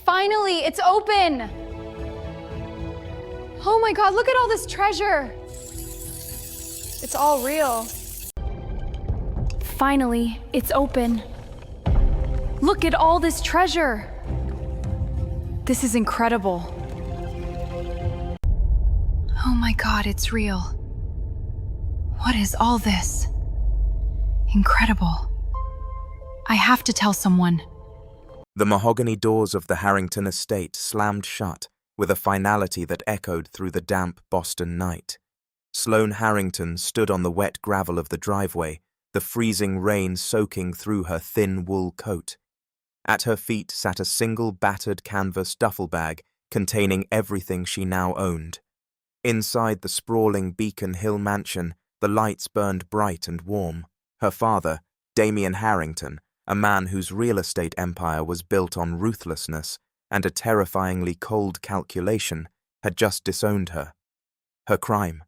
Finally, it's open! Oh my God, look at all this treasure! It's all real. Finally, it's open. Look at all this treasure! This is incredible. Oh my God, it's real. What is all this? Incredible. I have to tell someone. The mahogany doors of the Harrington estate slammed shut with a finality that echoed through the damp Boston night. Sloane Harrington stood on the wet gravel of the driveway, the freezing rain soaking through her thin wool coat. At her feet sat a single battered canvas duffel bag containing everything she now owned. Inside the sprawling Beacon Hill mansion, the lights burned bright and warm. Her father, Damien Harrington, a man whose real estate empire was built on ruthlessness and a terrifyingly cold calculation, had just disowned her. Her crime: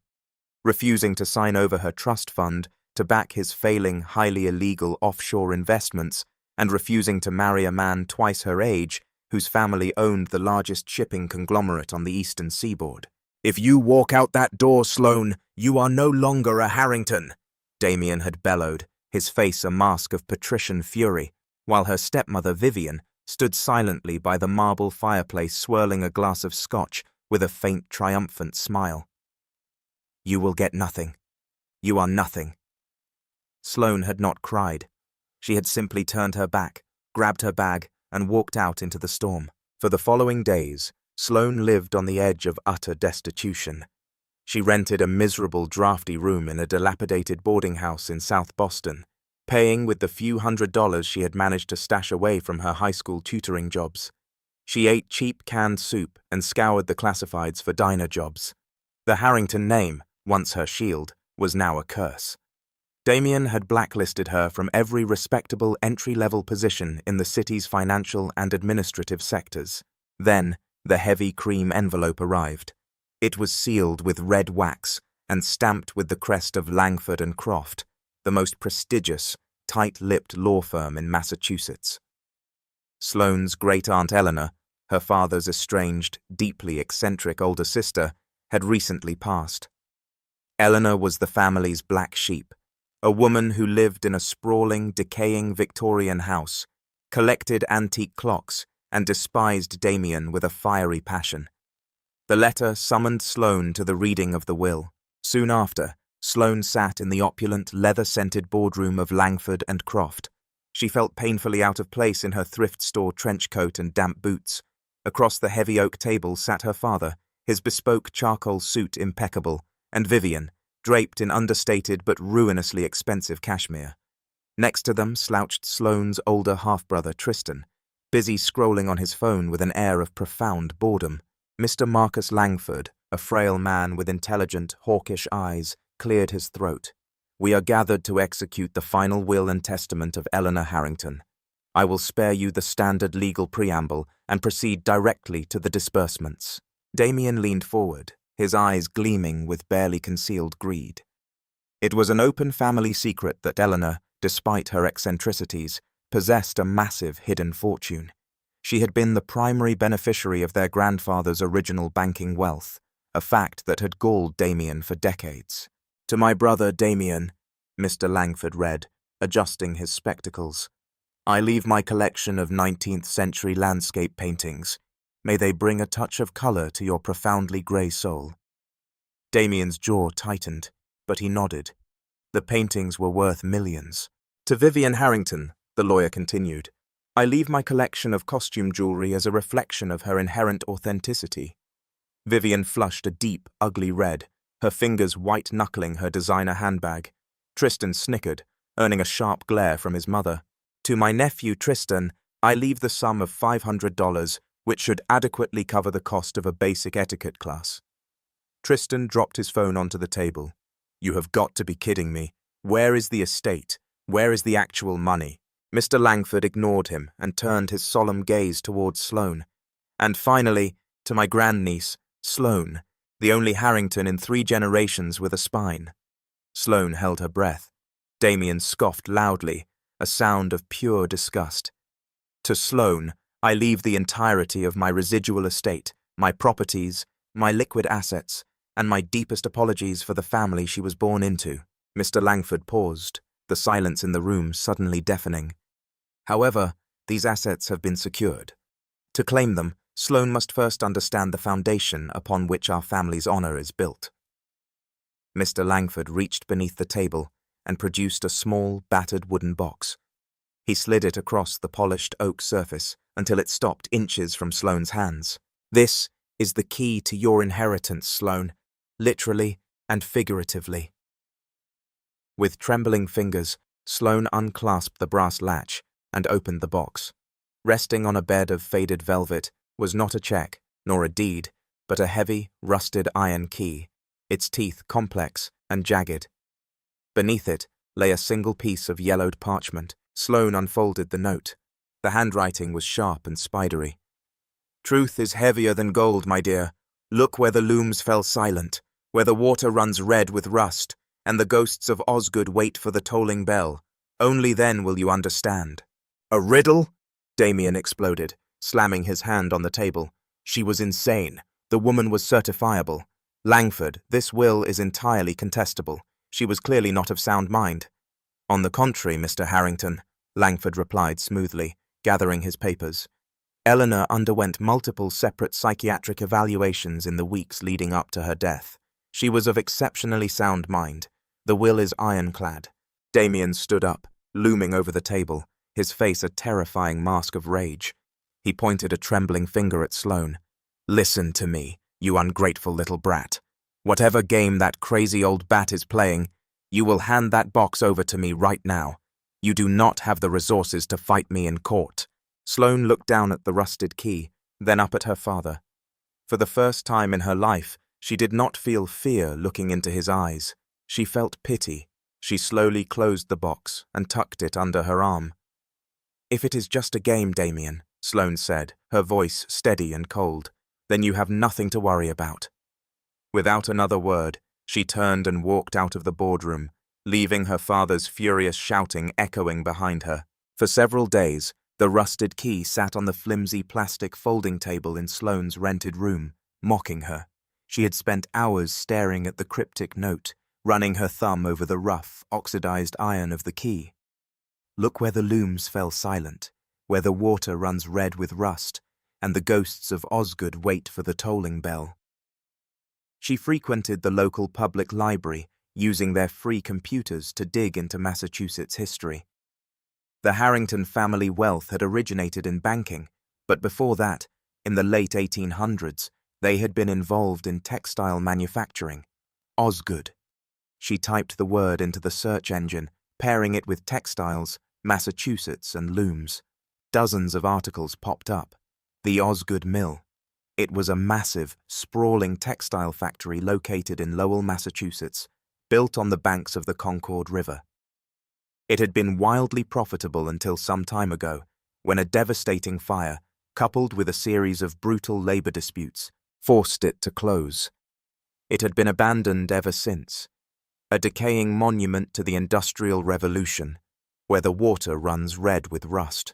refusing to sign over her trust fund to back his failing, highly illegal offshore investments, and refusing to marry a man twice her age whose family owned the largest shipping conglomerate on the eastern seaboard. "If you walk out that door, Sloane, you are no longer a Harrington," Damien had bellowed, his face a mask of patrician fury, while her stepmother Vivian stood silently by the marble fireplace swirling a glass of scotch with a faint triumphant smile. "You will get nothing. You are nothing." Sloane had not cried. She had simply turned her back, grabbed her bag, and walked out into the storm. For the following days, Sloane lived on the edge of utter destitution. She rented a miserable, drafty room in a dilapidated boarding house in South Boston, paying with the few $100s she had managed to stash away from her high school tutoring jobs. She ate cheap canned soup and scoured the classifieds for diner jobs. The Harrington name, once her shield, was now a curse. Damien had blacklisted her from every respectable entry-level position in the city's financial and administrative sectors. Then, the heavy cream envelope arrived. It was sealed with red wax and stamped with the crest of Langford and Croft, the most prestigious, tight-lipped law firm in Massachusetts. Sloane's great-aunt Eleanor, her father's estranged, deeply eccentric older sister, had recently passed. Eleanor was the family's black sheep, a woman who lived in a sprawling, decaying Victorian house, collected antique clocks, and despised Damien with a fiery passion. The letter summoned Sloane to the reading of the will. Soon after, Sloane sat in the opulent, leather-scented boardroom of Langford and Croft. She felt painfully out of place in her thrift store trench coat and damp boots. Across the heavy oak table sat her father, his bespoke charcoal suit impeccable, and Vivian, draped in understated but ruinously expensive cashmere. Next to them slouched Sloane's older half-brother Tristan, busy scrolling on his phone with an air of profound boredom. Mr. Marcus Langford, a frail man with intelligent, hawkish eyes, cleared his throat. "We are gathered to execute the final will and testament of Eleanor Harrington. I will spare you the standard legal preamble and proceed directly to the disbursements." Damien leaned forward, his eyes gleaming with barely concealed greed. It was an open family secret that Eleanor, despite her eccentricities, possessed a massive hidden fortune. She had been the primary beneficiary of their grandfather's original banking wealth, a fact that had galled Damien for decades. "To my brother Damien," Mr. Langford read, adjusting his spectacles, "I leave my collection of 19th century landscape paintings. May they bring a touch of color to your profoundly grey soul." Damien's jaw tightened, but he nodded. The paintings were worth millions. "To Vivian Harrington," the lawyer continued, "I leave my collection of costume jewelry as a reflection of her inherent authenticity." Vivian flushed a deep, ugly red, her fingers white-knuckling her designer handbag. Tristan snickered, earning a sharp glare from his mother. "To my nephew Tristan, I leave the sum of $500, which should adequately cover the cost of a basic etiquette class." Tristan dropped his phone onto the table. "You have got to be kidding me. Where is the estate? Where is the actual money?" Mr. Langford ignored him and turned his solemn gaze towards Sloane. "And finally, to my grandniece, Sloane, the only Harrington in 3 generations with a spine." Sloane held her breath. Damien scoffed loudly, a sound of pure disgust. "To Sloane, I leave the entirety of my residual estate, my properties, my liquid assets, and my deepest apologies for the family she was born into." Mr. Langford paused, the silence in the room suddenly deafening. "However, these assets have been secured. To claim them, Sloane must first understand the foundation upon which our family's honor is built." Mr. Langford reached beneath the table and produced a small, battered wooden box. He slid it across the polished oak surface until it stopped inches from Sloane's hands. "This is the key to your inheritance, Sloane, literally and figuratively." With trembling fingers, Sloane unclasped the brass latch and opened the box. Resting on a bed of faded velvet was not a check, nor a deed, but a heavy, rusted iron key, its teeth complex and jagged. Beneath it lay a single piece of yellowed parchment. Sloane unfolded the note. The handwriting was sharp and spidery. "Truth is heavier than gold, my dear. Look where the looms fell silent, where the water runs red with rust, and the ghosts of Osgood wait for the tolling bell. Only then will you understand." "A riddle?" Damien exploded, slamming his hand on the table. "She was insane. The woman was certifiable. Langford, this will is entirely contestable. She was clearly not of sound mind." "On the contrary, Mr. Harrington," Langford replied smoothly, gathering his papers. "Eleanor underwent multiple separate psychiatric evaluations in the weeks leading up to her death. She was of exceptionally sound mind. The will is ironclad." Damien stood up, looming over the table, his face a terrifying mask of rage. He pointed a trembling finger at Sloane. "Listen to me, you ungrateful little brat. Whatever game that crazy old bat is playing, you will hand that box over to me right now. You do not have the resources to fight me in court." Sloane looked down at the rusted key, then up at her father. For the first time in her life, she did not feel fear looking into his eyes. She felt pity. She slowly closed the box and tucked it under her arm. "If it is just a game, Damien," Sloane said, her voice steady and cold, "then you have nothing to worry about." Without another word, she turned and walked out of the boardroom, leaving her father's furious shouting echoing behind her. For several days, the rusted key sat on the flimsy plastic folding table in Sloane's rented room, mocking her. She had spent hours staring at the cryptic note, running her thumb over the rough, oxidized iron of the key. "Look where the looms fell silent, where the water runs red with rust, and the ghosts of Osgood wait for the tolling bell." She frequented the local public library, using their free computers to dig into Massachusetts history. The Harrington family wealth had originated in banking, but before that, in the late 1800s, they had been involved in textile manufacturing. Osgood. She typed the word into the search engine, pairing it with textiles, Massachusetts, and looms. Dozens of articles popped up. The Osgood Mill. It was a massive, sprawling textile factory located in Lowell, Massachusetts, built on the banks of the Concord River. It had been wildly profitable until some time ago, when a devastating fire, coupled with a series of brutal labor disputes, forced it to close. It had been abandoned ever since, a decaying monument to the Industrial Revolution, where the water runs red with rust.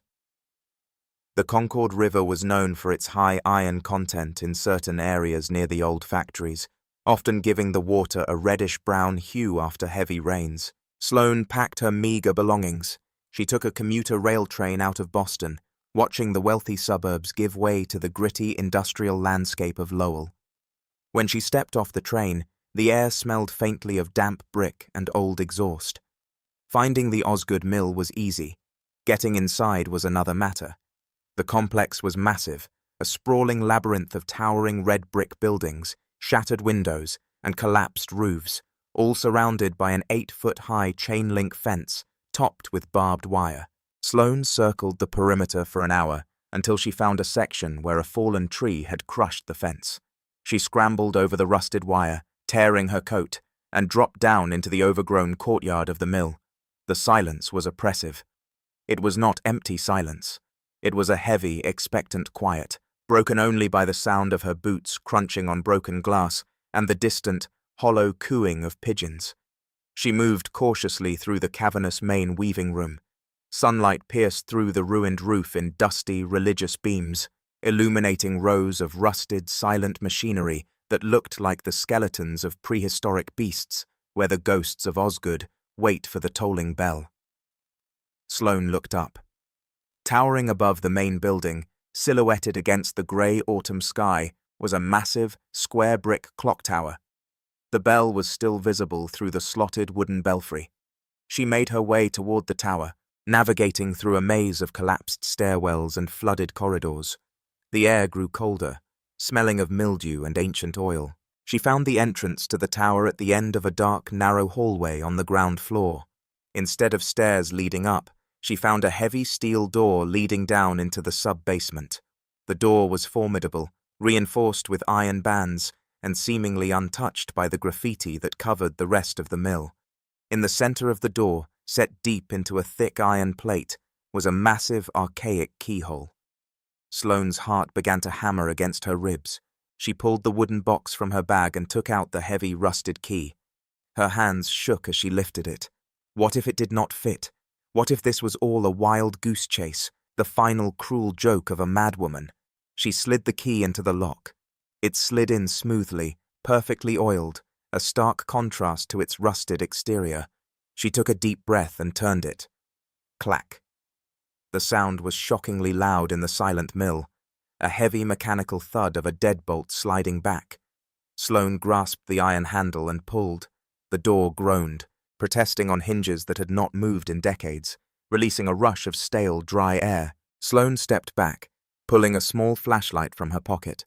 The Concord River was known for its high iron content in certain areas near the old factories, often giving the water a reddish-brown hue after heavy rains. Sloane packed her meager belongings. She took a commuter rail train out of Boston, watching the wealthy suburbs give way to the gritty industrial landscape of Lowell. When she stepped off the train, the air smelled faintly of damp brick and old exhaust. Finding the Osgood Mill was easy. Getting inside was another matter. The complex was massive, a sprawling labyrinth of towering red brick buildings, shattered windows, and collapsed roofs, all surrounded by an 8-foot-high chain-link fence, topped with barbed wire. Sloane circled the perimeter for an hour, until she found a section where a fallen tree had crushed the fence. She scrambled over the rusted wire, tearing her coat, and dropped down into the overgrown courtyard of the mill. The silence was oppressive. It was not empty silence. It was a heavy, expectant quiet, broken only by the sound of her boots crunching on broken glass and the distant, hollow cooing of pigeons. She moved cautiously through the cavernous main weaving room. Sunlight pierced through the ruined roof in dusty, religious beams, illuminating rows of rusted, silent machinery that looked like the skeletons of prehistoric beasts where the ghosts of Osgood wait for the tolling bell. Sloane looked up. Towering above the main building, silhouetted against the grey autumn sky, was a massive, square brick clock tower. The bell was still visible through the slotted wooden belfry. She made her way toward the tower, navigating through a maze of collapsed stairwells and flooded corridors. The air grew colder, smelling of mildew and ancient oil. She found the entrance to the tower at the end of a dark, narrow hallway on the ground floor. Instead of stairs leading up, she found a heavy steel door leading down into the sub-basement. The door was formidable, reinforced with iron bands, and seemingly untouched by the graffiti that covered the rest of the mill. In the center of the door, set deep into a thick iron plate, was a massive, archaic keyhole. Sloane's heart began to hammer against her ribs. She pulled the wooden box from her bag and took out the heavy, rusted key. Her hands shook as she lifted it. What if it did not fit? What if this was all a wild goose chase, the final cruel joke of a madwoman? She slid the key into the lock. It slid in smoothly, perfectly oiled, a stark contrast to its rusted exterior. She took a deep breath and turned it. Clack. The sound was shockingly loud in the silent mill, a heavy mechanical thud of a deadbolt sliding back. Sloane grasped the iron handle and pulled. The door groaned, protesting on hinges that had not moved in decades, releasing a rush of stale, dry air. Sloane stepped back, pulling a small flashlight from her pocket.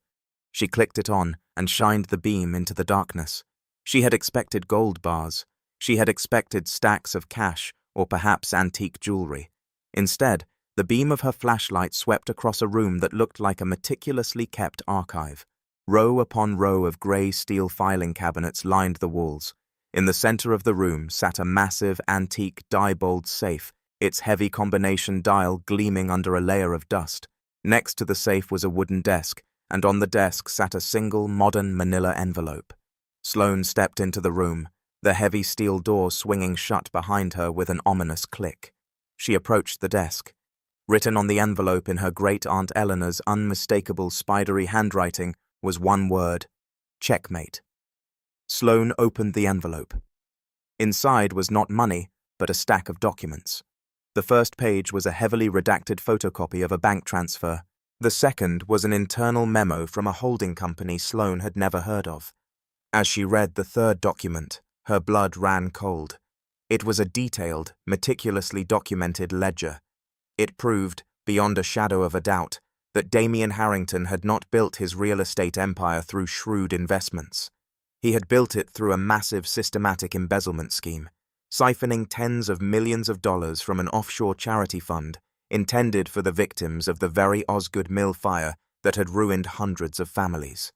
She clicked it on and shined the beam into the darkness. She had expected gold bars. She had expected stacks of cash or perhaps antique jewelry. Instead, the beam of her flashlight swept across a room that looked like a meticulously kept archive. Row upon row of grey steel filing cabinets lined the walls. In the center of the room sat a massive, antique, die-bold safe, its heavy combination dial gleaming under a layer of dust. Next to the safe was a wooden desk, and on the desk sat a single, modern manila envelope. Sloane stepped into the room, the heavy steel door swinging shut behind her with an ominous click. She approached the desk. Written on the envelope in her great-aunt Eleanor's unmistakable spidery handwriting was one word: checkmate. Sloane opened the envelope. Inside was not money, but a stack of documents. The first page was a heavily redacted photocopy of a bank transfer. The second was an internal memo from a holding company Sloane had never heard of. As she read the third document, her blood ran cold. It was a detailed, meticulously documented ledger. It proved, beyond a shadow of a doubt, that Damien Harrington had not built his real estate empire through shrewd investments. He had built it through a massive systematic embezzlement scheme, siphoning tens of millions of dollars from an offshore charity fund intended for the victims of the very Osgood Mill fire that had ruined hundreds of families.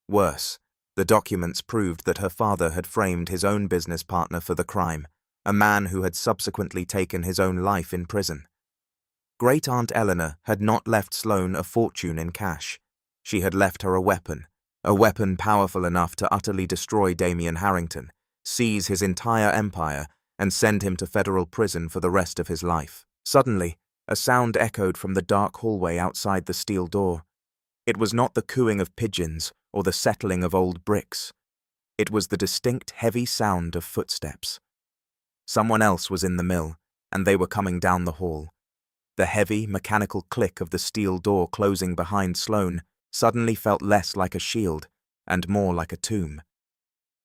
Worse, the documents proved that her father had framed his own business partner for the crime, a man who had subsequently taken his own life in prison. Great-aunt Eleanor had not left Sloane a fortune in cash. She had left her a weapon powerful enough to utterly destroy Damien Harrington, seize his entire empire, and send him to federal prison for the rest of his life. Suddenly, a sound echoed from the dark hallway outside the steel door. It was not the cooing of pigeons or the settling of old bricks. It was the distinct, heavy sound of footsteps. Someone else was in the mill, and they were coming down the hall. The heavy, mechanical click of the steel door closing behind Sloane suddenly felt less like a shield and more like a tomb.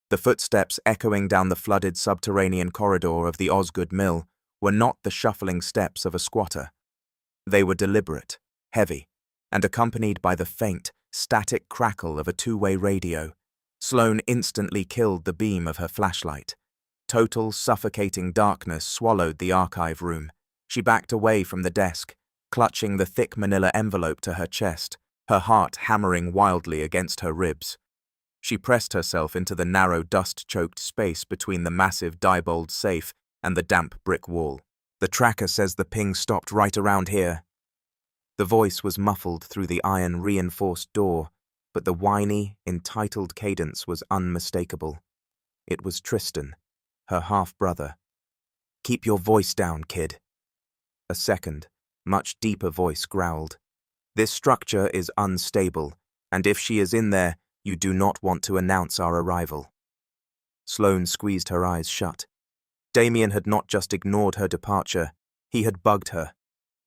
The footsteps echoing down the flooded subterranean corridor of the Osgood Mill were not the shuffling steps of a squatter. They were deliberate, heavy, and accompanied by the faint, static crackle of a two-way radio. Sloane instantly killed the beam of her flashlight. Total, suffocating darkness swallowed the archive room. She backed away from the desk, clutching the thick manila envelope to her chest, her heart hammering wildly against her ribs. She pressed herself into the narrow, dust-choked space between the massive Diebold safe and the damp brick wall. "The tracker says the ping stopped right around here." The voice was muffled through the iron-reinforced door, but the whiny, entitled cadence was unmistakable. It was Tristan, her half-brother. "Keep your voice down, kid." A second, much deeper voice growled. "This structure is unstable, and if she is in there, you do not want to announce our arrival." Sloane squeezed her eyes shut. Damien had not just ignored her departure, he had bugged her.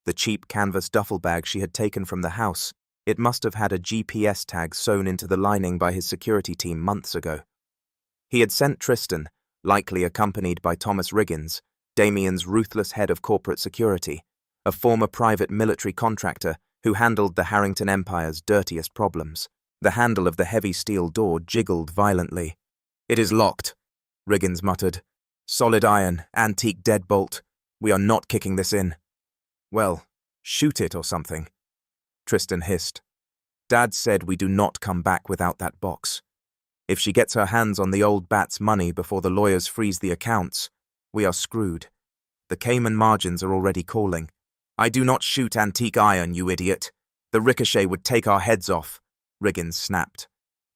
The cheap canvas duffel bag she had taken from the house, it must have had a GPS tag sewn into the lining by his security team months ago. He had sent Tristan, likely accompanied by Thomas Riggins, Damien's ruthless head of corporate security, a former private military contractor who handled the Harrington Empire's dirtiest problems. The handle of the heavy steel door jiggled violently. "It is locked," Riggins muttered. "Solid iron, antique deadbolt. We are not kicking this in." "Well, shoot it or something," Tristan hissed. "Dad said we do not come back without that box. If she gets her hands on the old bat's money before the lawyers freeze the accounts, we are screwed. The Cayman margins are already calling. I do not shoot antique iron, you idiot. The ricochet would take our heads off," Riggins snapped.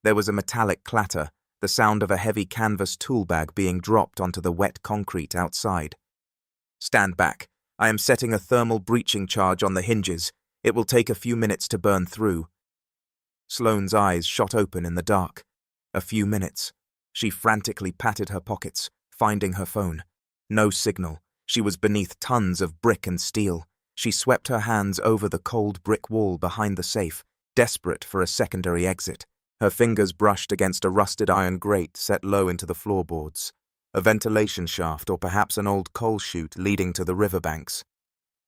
There was a metallic clatter, the sound of a heavy canvas tool bag being dropped onto the wet concrete outside. "Stand back. I am setting a thermal breaching charge on the hinges. It will take a few minutes to burn through." Sloane's eyes shot open in the dark. A few minutes. She frantically patted her pockets, finding her phone. No signal. She was beneath tons of brick and steel. She swept her hands over the cold brick wall behind the safe, desperate for a secondary exit. Her fingers brushed against a rusted iron grate set low into the floorboards. A ventilation shaft or perhaps an old coal chute leading to the riverbanks.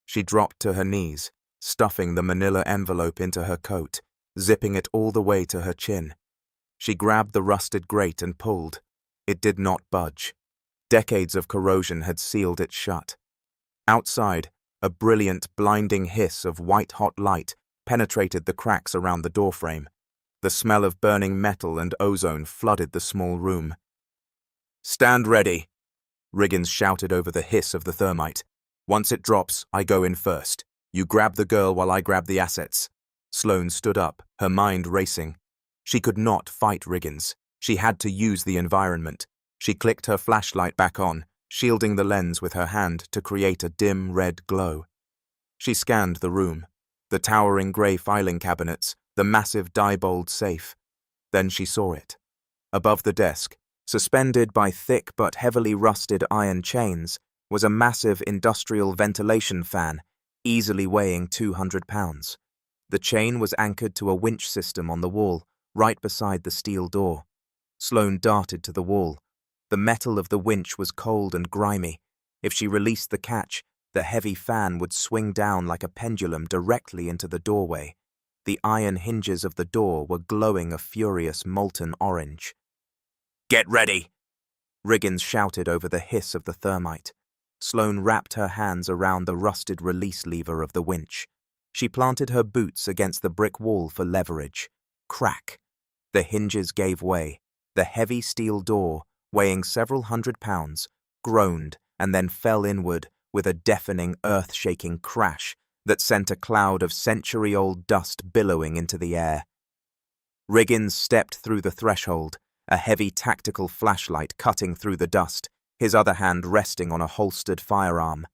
She dropped to her knees, stuffing the manila envelope into her coat, zipping it all the way to her chin. She grabbed the rusted grate and pulled. It did not budge. Decades of corrosion had sealed it shut. Outside, a brilliant, blinding hiss of white-hot light penetrated the cracks around the doorframe. The smell of burning metal and ozone flooded the small room. "Stand ready," Riggins shouted over the hiss of the thermite. "Once it drops, I go in first. You grab the girl while I grab the assets." Sloane stood up, her mind racing. She could not fight Riggins. She had to use the environment. She clicked her flashlight back on, shielding the lens with her hand to create a dim red glow. She scanned the room, the towering grey filing cabinets, the massive Diebold safe. Then she saw it. Above the desk, suspended by thick but heavily rusted iron chains, was a massive industrial ventilation fan, easily weighing 200 pounds. The chain was anchored to a winch system on the wall, right beside the steel door. Sloane darted to the wall. The metal of the winch was cold and grimy. If she released the catch, the heavy fan would swing down like a pendulum directly into the doorway. The iron hinges of the door were glowing a furious molten orange. "Get ready!" Riggins shouted over the hiss of the thermite. Sloane wrapped her hands around the rusted release lever of the winch. She planted her boots against the brick wall for leverage. Crack! The hinges gave way. The heavy steel door, weighing several hundred pounds, groaned and then fell inward with a deafening, earth-shaking crash that sent a cloud of century-old dust billowing into the air. Riggins stepped through the threshold, a heavy tactical flashlight cutting through the dust, his other hand resting on a holstered firearm.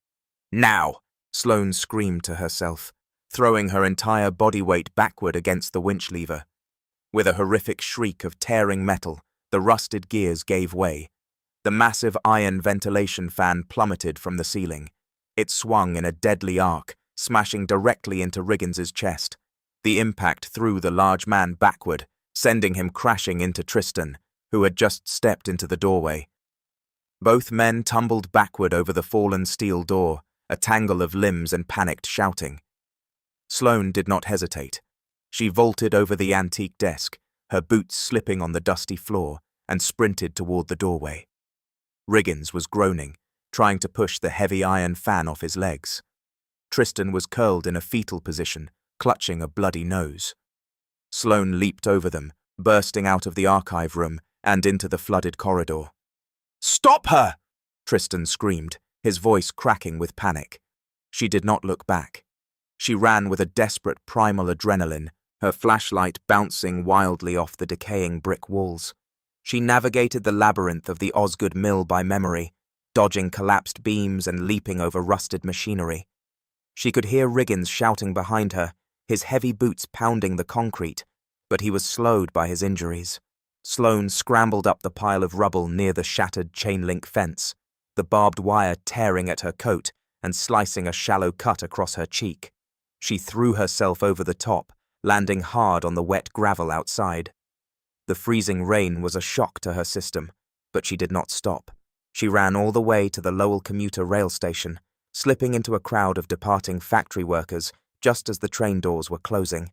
"Now!" Sloane screamed to herself, throwing her entire body weight backward against the winch lever. With a horrific shriek of tearing metal, the rusted gears gave way. The massive iron ventilation fan plummeted from the ceiling. It swung in a deadly arc, smashing directly into Riggins's chest. The impact threw the large man backward, sending him crashing into Tristan, who had just stepped into the doorway. Both men tumbled backward over the fallen steel door, a tangle of limbs and panicked shouting. Sloane did not hesitate. She vaulted over the antique desk, her boots slipping on the dusty floor, and sprinted toward the doorway. Riggins was groaning, trying to push the heavy iron fan off his legs. Tristan was curled in a fetal position, clutching a bloody nose. Sloane leaped over them, bursting out of the archive room and into the flooded corridor. "Stop her!" Tristan screamed, his voice cracking with panic. She did not look back. She ran with a desperate primal adrenaline, her flashlight bouncing wildly off the decaying brick walls. She navigated the labyrinth of the Osgood Mill by memory, dodging collapsed beams and leaping over rusted machinery. She could hear Riggins shouting behind her, his heavy boots pounding the concrete, but he was slowed by his injuries. Sloane scrambled up the pile of rubble near the shattered chain-link fence, the barbed wire tearing at her coat and slicing a shallow cut across her cheek. She threw herself over the top, landing hard on the wet gravel outside. The freezing rain was a shock to her system, but she did not stop. She ran all the way to the Lowell commuter rail station, slipping into a crowd of departing factory workers just as the train doors were closing.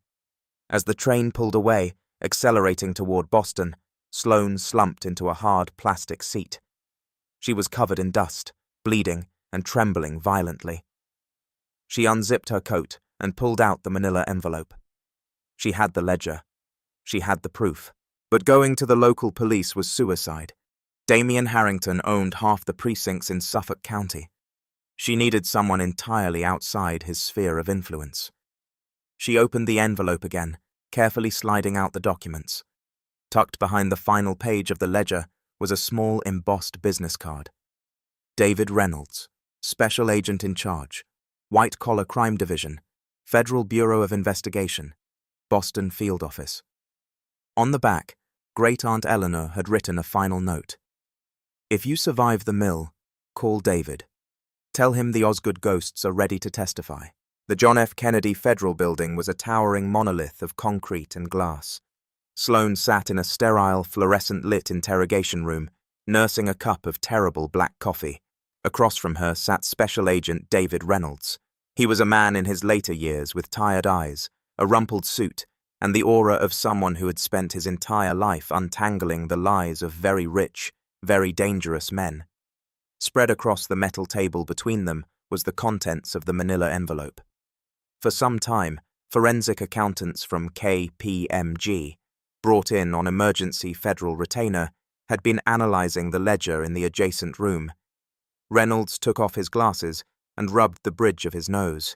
As the train pulled away, accelerating toward Boston, Sloane slumped into a hard plastic seat. She was covered in dust, bleeding, and trembling violently. She unzipped her coat and pulled out the manila envelope. She had the ledger. She had the proof. But going to the local police was suicide. Damien Harrington owned half the precincts in Suffolk County. She needed someone entirely outside his sphere of influence. She opened the envelope again, carefully sliding out the documents. Tucked behind the final page of the ledger was a small embossed business card. David Reynolds, Special Agent in Charge, White Collar Crime Division, Federal Bureau of Investigation, Boston Field Office. On the back, Great-Aunt Eleanor had written a final note. If you survive the mill, call David. Tell him the Osgood ghosts are ready to testify. The John F. Kennedy Federal Building was a towering monolith of concrete and glass. Sloane sat in a sterile, fluorescent-lit interrogation room, nursing a cup of terrible black coffee. Across from her sat Special Agent David Reynolds. He was a man in his later years with tired eyes, a rumpled suit, and the aura of someone who had spent his entire life untangling the lies of very rich, very dangerous men. Spread across the metal table between them was the contents of the manila envelope. For some time, forensic accountants from KPMG, brought in on emergency federal retainer, had been analyzing the ledger in the adjacent room. Reynolds took off his glasses and rubbed the bridge of his nose.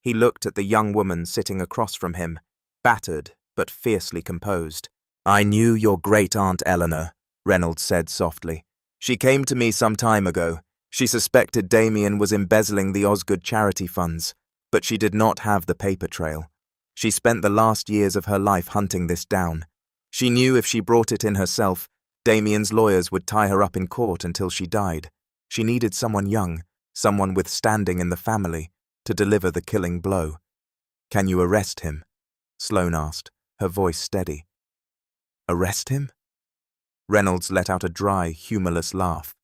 He looked at the young woman sitting across from him, battered but fiercely composed. I knew your great-aunt Eleanor, Reynolds said softly. She came to me some time ago. She suspected Damien was embezzling the Osgood charity funds, but she did not have the paper trail. She spent the last years of her life hunting this down. She knew if she brought it in herself, Damien's lawyers would tie her up in court until she died. She needed someone young, someone with standing in the family, to deliver the killing blow. Can you arrest him? Sloane asked, her voice steady. Arrest him? Reynolds let out a dry, humorless laugh.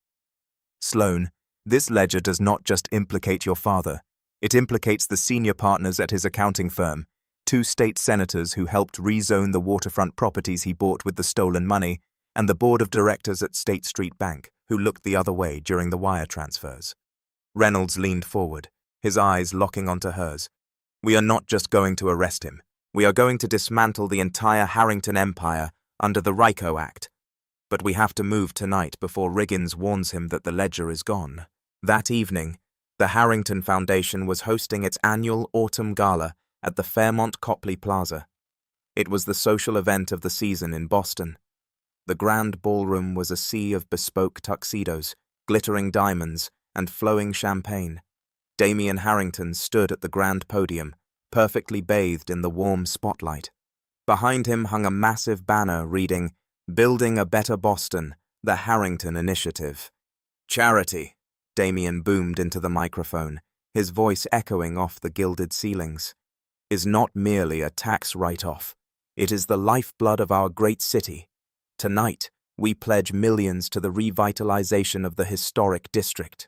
Sloane, this ledger does not just implicate your father. It implicates the senior partners at his accounting firm, 2 state senators who helped rezone the waterfront properties he bought with the stolen money, and the board of directors at State Street Bank, who looked the other way during the wire transfers. Reynolds leaned forward, his eyes locking onto hers. We are not just going to arrest him. We are going to dismantle the entire Harrington empire under the RICO Act. But we have to move tonight before Riggins warns him that the ledger is gone. That evening, the Harrington Foundation was hosting its annual autumn gala at the Fairmont Copley Plaza. It was the social event of the season in Boston. The grand ballroom was a sea of bespoke tuxedos, glittering diamonds, and flowing champagne. Damien Harrington stood at the grand podium, perfectly bathed in the warm spotlight. Behind him hung a massive banner reading, Building a Better Boston, the Harrington Initiative. Charity, Damien boomed into the microphone, his voice echoing off the gilded ceilings, is not merely a tax write-off. It is the lifeblood of our great city. Tonight, we pledge millions to the revitalization of the historic district.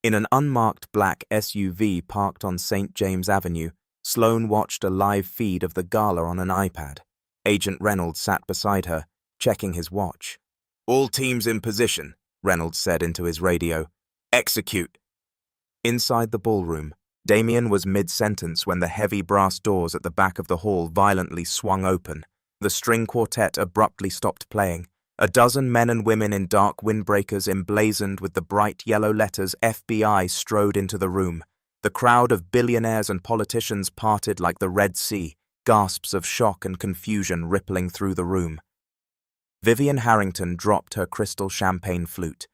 In an unmarked black SUV parked on St. James Avenue, Sloane watched a live feed of the gala on an iPad. Agent Reynolds sat beside her, checking his watch. All teams in position, Reynolds said into his radio. Execute. Inside the ballroom, Damien was mid-sentence when the heavy brass doors at the back of the hall violently swung open. The string quartet abruptly stopped playing. A dozen men and women in dark windbreakers emblazoned with the bright yellow letters FBI strode into the room. The crowd of billionaires and politicians parted like the Red Sea, gasps of shock and confusion rippling through the room. Vivian Harrington dropped her crystal champagne flute.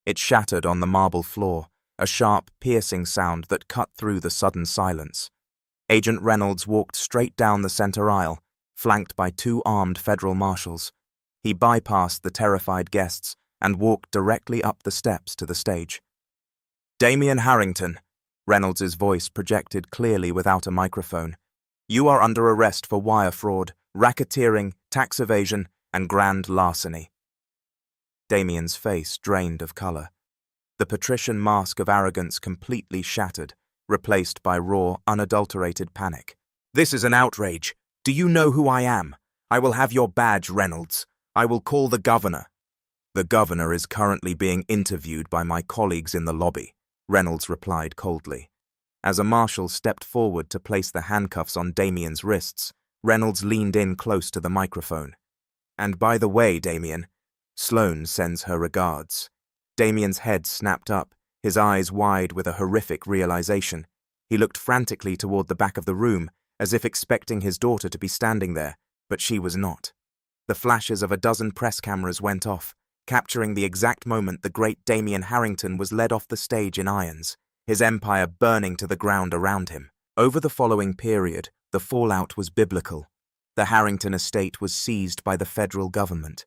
It shattered on the marble floor, a sharp, piercing sound that cut through the sudden silence. Agent Reynolds walked straight down the center aisle, flanked by 2 armed federal marshals. He bypassed the terrified guests and walked directly up the steps to the stage. "Damien Harrington," Reynolds' voice projected clearly without a microphone. "You are under arrest for wire fraud, racketeering, tax evasion, and grand larceny." Damien's face drained of color. The patrician mask of arrogance completely shattered, replaced by raw, unadulterated panic. "This is an outrage. Do you know who I am? I will have your badge, Reynolds. I will call the governor." "The governor is currently being interviewed by my colleagues in the lobby," Reynolds replied coldly. As a marshal stepped forward to place the handcuffs on Damien's wrists, Reynolds leaned in close to the microphone. "And by the way, Damien, Sloane sends her regards." Damien's head snapped up, his eyes wide with a horrific realization. He looked frantically toward the back of the room, as if expecting his daughter to be standing there, but she was not. The flashes of a dozen press cameras went off, capturing the exact moment the great Damien Harrington was led off the stage in irons, his empire burning to the ground around him. Over the following period, the fallout was biblical. The Harrington estate was seized by the federal government.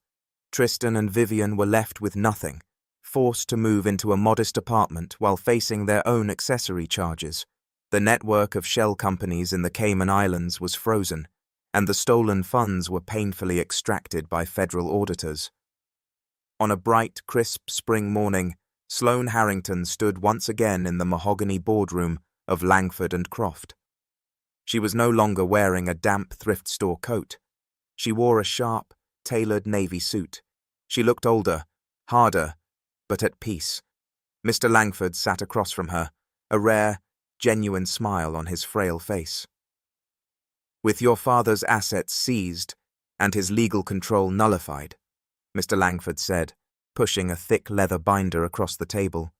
Tristan and Vivian were left with nothing, forced to move into a modest apartment while facing their own accessory charges. The network of shell companies in the Cayman Islands was frozen, and the stolen funds were painfully extracted by federal auditors. On a bright, crisp spring morning, Sloane Harrington stood once again in the mahogany boardroom of Langford and Croft. She was no longer wearing a damp thrift store coat. She wore a sharp, tailored navy suit. She looked older, harder, but at peace. Mr. Langford sat across from her, a rare, genuine smile on his frail face. "With your father's assets seized and his legal control nullified," Mr. Langford said, pushing a thick leather binder across the table,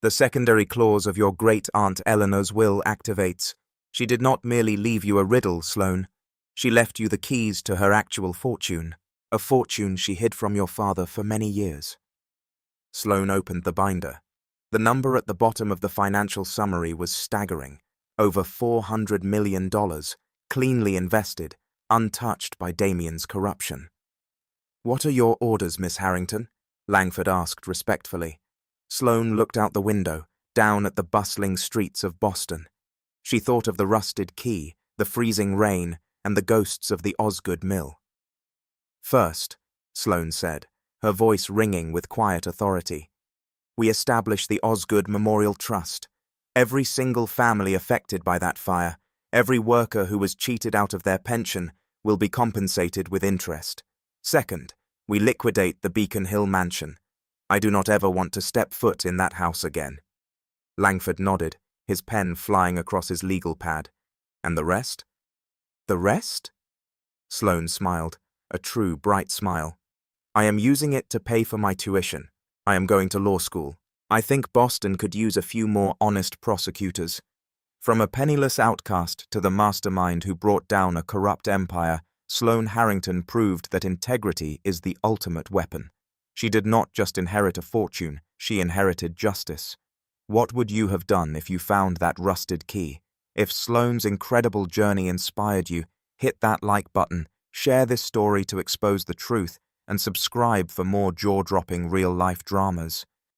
"the secondary clause of your great-aunt Eleanor's will activates. She did not merely leave you a riddle, Sloane. She left you the keys to her actual fortune, a fortune she hid from your father for many years." Sloane opened the binder. The number at the bottom of the financial summary was staggering. Over $400 million, cleanly invested, untouched by Damien's corruption. "What are your orders, Miss Harrington?" Langford asked respectfully. Sloane looked out the window, down at the bustling streets of Boston. She thought of the rusted key, the freezing rain, and the ghosts of the Osgood mill. "First," Sloane said, her voice ringing with quiet authority, "we establish the Osgood Memorial Trust. Every single family affected by that fire, every worker who was cheated out of their pension, will be compensated with interest. Second, we liquidate the Beacon Hill mansion. I do not ever want to step foot in that house again." Langford nodded, his pen flying across his legal pad. "And the rest?" "The rest?" Sloane smiled, a true bright smile. "I am using it to pay for my tuition. I am going to law school. I think Boston could use a few more honest prosecutors. From a penniless outcast to the mastermind who brought down a corrupt empire, Sloane Harrington proved that integrity is the ultimate weapon. She did not just inherit a fortune, she inherited justice. What would you have done if you found that rusted key? If Sloane's incredible journey inspired you, hit that like button, share this story to expose the truth, and subscribe for more jaw-dropping real-life dramas.